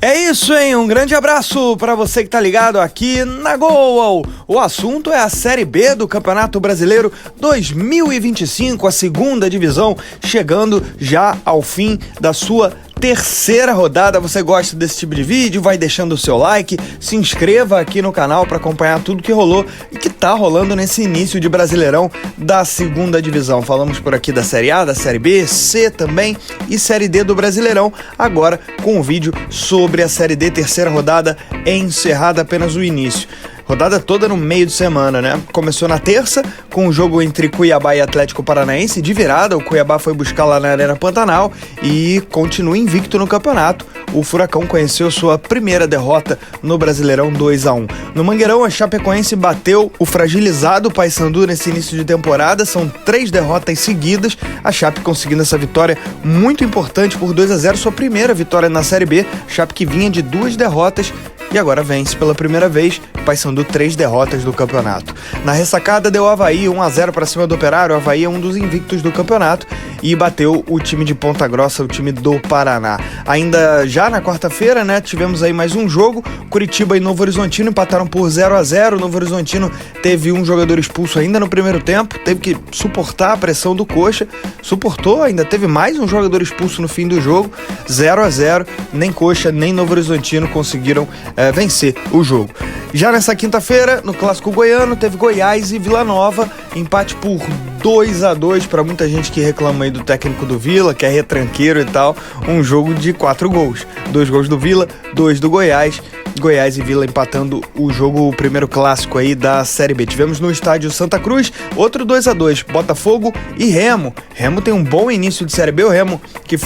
É isso, hein? Um grande abraço para você que tá ligado aqui na Gol. O assunto é a Série B do Campeonato Brasileiro 2025, a segunda divisão, chegando já ao fim da sua terceira rodada. Você gosta desse tipo de vídeo? Vai deixando o seu like, se inscreva aqui no canal para acompanhar tudo que rolou e que tá rolando nesse início de Brasileirão da segunda divisão. Falamos por aqui da Série A, da Série B, C também e Série D do Brasileirão, agora com um vídeo sobre a Série D, terceira rodada encerrada, apenas o início. Rodada toda no meio de semana, né? Começou na terça, com o jogo entre Cuiabá e Atlético Paranaense, de virada. O Cuiabá foi buscar lá na Arena Pantanal e continua invicto no campeonato. O Furacão conheceu sua primeira derrota no Brasileirão 2-1. No Mangueirão, a Chapecoense bateu o fragilizado Paysandu nesse início de temporada. São 3 derrotas seguidas. A Chape conseguindo essa vitória muito importante por 2-0, sua primeira vitória na Série B. Chape que vinha de 2 derrotas e agora vence pela primeira vez. Paysandu 3 derrotas do campeonato. Na ressacada deu Avaí 1-0 para cima do Operário. O Avaí é um dos invictos do campeonato e bateu o time de Ponta Grossa, o time do Paraná. Ainda já na quarta-feira, né, tivemos aí mais um jogo. Curitiba e Novo Horizontino empataram por 0-0. Novo Horizontino teve um jogador expulso ainda no primeiro tempo, teve que suportar a pressão do Coxa, suportou, ainda teve mais um jogador expulso no fim do jogo. 0-0, nem Coxa nem Novo Horizontino conseguiram vencer o jogo. Já nessa quinta-feira, no Clássico Goiano, teve Goiás e Vila Nova, empate por 2-2 para muita gente que reclama aí do técnico do Vila, que é retranqueiro e tal. Um jogo de 4 gols. 2 gols do Vila, 2 do Goiás. Goiás e Vila empatando o jogo, o primeiro clássico aí da Série B. Tivemos no estádio Santa Cruz, outro 2-2, Botafogo e Remo. Remo tem um bom início de Série B, o Remo que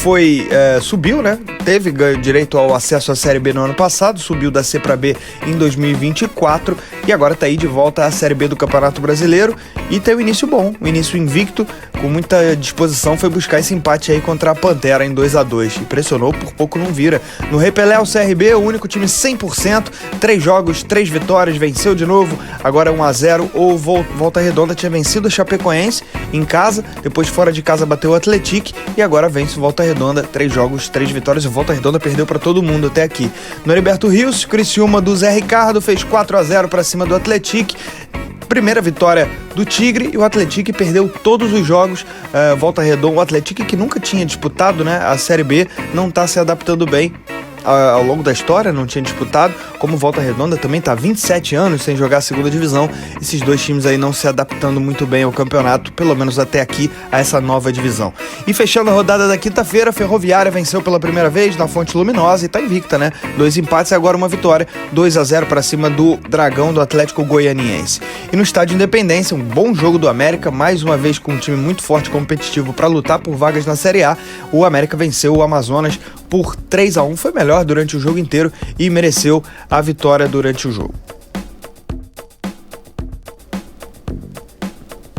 subiu, né? Teve direito ao acesso à Série B no ano passado, subiu da C para B em 2024 e agora tá aí de volta à Série B do Campeonato Brasileiro e tem um início bom, um início invicto, com muita disposição, foi buscar esse empate aí contra a Pantera em 2-2. Impressionou, por pouco não vira. No Repelé, o CRB, o único time 100%, 3 jogos, 3 vitórias, venceu de novo, agora 1-0. O Volta Redonda tinha vencido a Chapecoense em casa, depois fora de casa bateu o Atlético e agora vence o Volta Redonda, 3 jogos, 3 vitórias. O Volta Redonda perdeu para todo mundo até aqui. No Heriberto Rios, Criciúma do Zé Ricardo fez 4-0 para cima do Atlético. Primeira vitória do Tigre e o Atlético perdeu todos os jogos. Volta Redonda, o Atlético que nunca tinha disputado, né, a Série B, não está se adaptando bem ao longo da história, não tinha disputado, como Volta Redonda também está há 27 anos sem jogar a segunda divisão. Esses dois times aí não se adaptando muito bem ao campeonato, pelo menos até aqui, a essa nova divisão. E fechando a rodada da quinta-feira, Ferroviária venceu pela primeira vez na Fonte Luminosa e está invicta, né? 2 empates e agora uma vitória, 2-0 para cima do Dragão do Atlético Goianiense. E no Estádio Independência, um bom jogo do América, mais uma vez com um time muito forte e competitivo para lutar por vagas na Série A. O América venceu o Amazonas por 3-1, foi melhor durante o jogo inteiro e mereceu a vitória durante o jogo.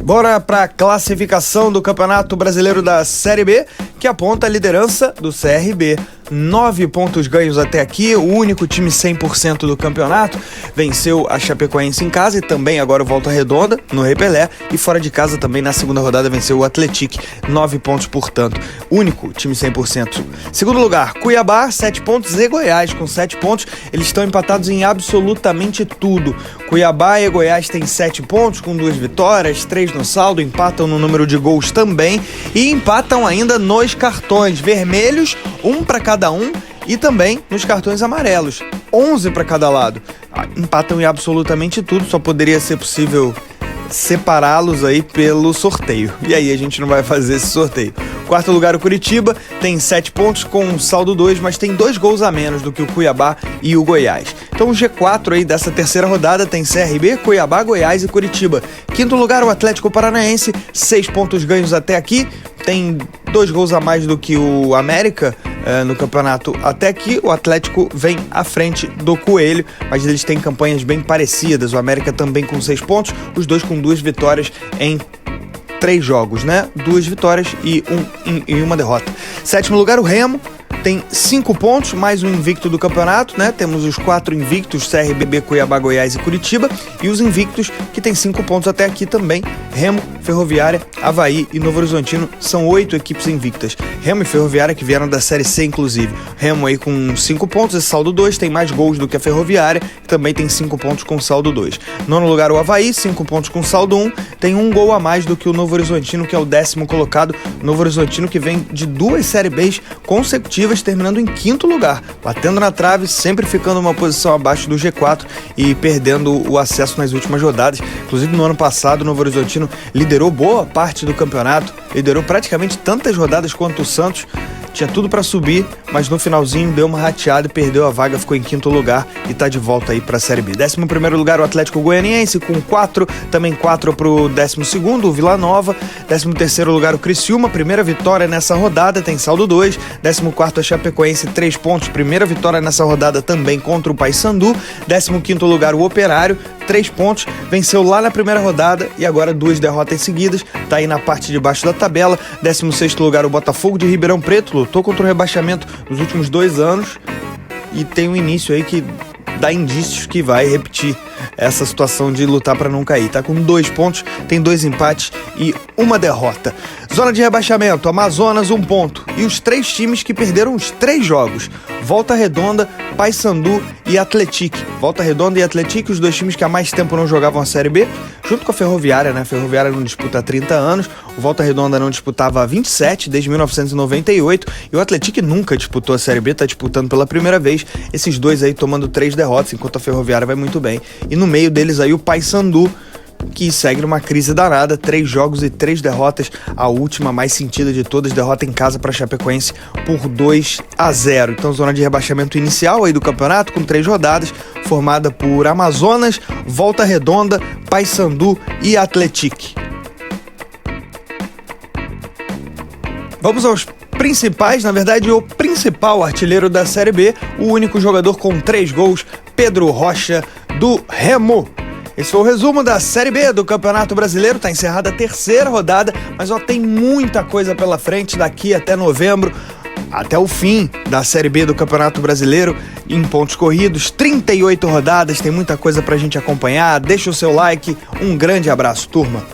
Bora para a classificação do Campeonato Brasileiro da Série B, que aponta a liderança do CRB. 9 pontos ganhos até aqui, o único time 100% do campeonato. Venceu a Chapecoense em casa e também agora o Volta Redonda no Repelé. E fora de casa também na segunda rodada venceu o Atlético, 9 pontos, portanto. Único time 100%. Segundo lugar, Cuiabá, 7 pontos e Goiás com 7 pontos. Eles estão empatados em absolutamente tudo. Cuiabá e Goiás têm 7 pontos com 2 vitórias, 3 no saldo, empatam no número de gols também e empatam ainda nos cartões vermelhos, 1 para cada um, e também nos cartões amarelos, 11 para cada lado. Empatam em absolutamente tudo, só poderia ser possível separá-los aí pelo sorteio. E aí a gente não vai fazer esse sorteio. Quarto lugar, o Curitiba, tem 7 pontos com um saldo 2, mas tem 2 gols a menos do que o Cuiabá e o Goiás. Então o G4 aí dessa terceira rodada tem CRB, Cuiabá, Goiás e Curitiba. Quinto lugar, o Atlético Paranaense, 6 pontos ganhos até aqui, tem 2 gols a mais do que o América no campeonato até aqui. O Atlético vem à frente do Coelho, mas eles têm campanhas bem parecidas. O América também com 6 pontos, os dois com 2 vitórias em 3 jogos, né? 2 vitórias e uma derrota. Sétimo lugar, o Remo, tem 5 pontos, mais um invicto do campeonato, né? Temos os 4 invictos, CRB, Cuiabá, Goiás e Curitiba, e os invictos que tem 5 pontos até aqui também, Remo, Ferroviária, Avaí e Novo Horizontino, são 8 equipes invictas. Remo e Ferroviária que vieram da Série C, inclusive. Remo aí com 5 pontos, esse saldo 2, tem mais gols do que a Ferroviária, que também tem 5 pontos com saldo 2. Nono lugar o Avaí, 5 pontos com saldo 1, tem um gol a mais do que o Novo Horizontino, que é o 10º colocado. Novo Horizontino que vem de 2 Série Bs consecutivas, terminando em 5º lugar, batendo na trave, sempre ficando uma posição abaixo do G4 e perdendo o acesso nas últimas rodadas. Inclusive no ano passado o Novo Horizontino liderou boa parte do campeonato, liderou praticamente tantas rodadas quanto o Santos, tinha tudo para subir, mas no finalzinho deu uma rateada e perdeu a vaga, ficou em 5º lugar e tá de volta aí pra Série B. 11º lugar o Atlético Goianiense com 4, também 4 pro 12º, o Vila Nova. 13º lugar o Criciúma, primeira vitória nessa rodada, tem saldo 2. 14º a Chapecoense, 3 pontos, primeira vitória nessa rodada também contra o Paysandu. 15º lugar o Operário, 3 pontos, venceu lá na primeira rodada e agora 2 derrotas seguidas, tá aí na parte de baixo da tabela. 16º lugar o Botafogo de Ribeirão Preto, lutou contra o rebaixamento nos últimos 2 anos e tem um início aí que dá indícios que vai repetir essa situação de lutar para não cair. Tá com 2 pontos, tem 2 empates e 1 derrota. Zona de rebaixamento, Amazonas 1 ponto. E os 3 times que perderam os 3 jogos: Volta Redonda, Paysandu e Atlético. Volta Redonda e Atlético, os 2 times que há mais tempo não jogavam a Série B, junto com a Ferroviária, né? A Ferroviária não disputa há 30 anos, o Volta Redonda não disputava há 27, desde 1998, e o Atlético nunca disputou a Série B, tá disputando pela primeira vez. Esses 2 aí tomando 3 derrotas, enquanto a Ferroviária vai muito bem. E no meio deles aí o Paysandu, que segue numa crise danada, 3 jogos e 3 derrotas, a última mais sentida de todas, derrota em casa para Chapecoense por 2-0. Então zona de rebaixamento inicial aí do campeonato, com 3 rodadas, formada por Amazonas, Volta Redonda, Paysandu e Atlético. Vamos aos principais, na verdade o principal artilheiro da Série B, o único jogador com 3 gols, Pedro Rocha, do Remo. Esse foi o resumo da Série B do Campeonato Brasileiro. Está encerrada a 3ª rodada, mas tem muita coisa pela frente daqui até novembro, até o fim da Série B do Campeonato Brasileiro, em pontos corridos, 38 rodadas, tem muita coisa pra gente acompanhar. Deixa o seu like, um grande abraço, turma.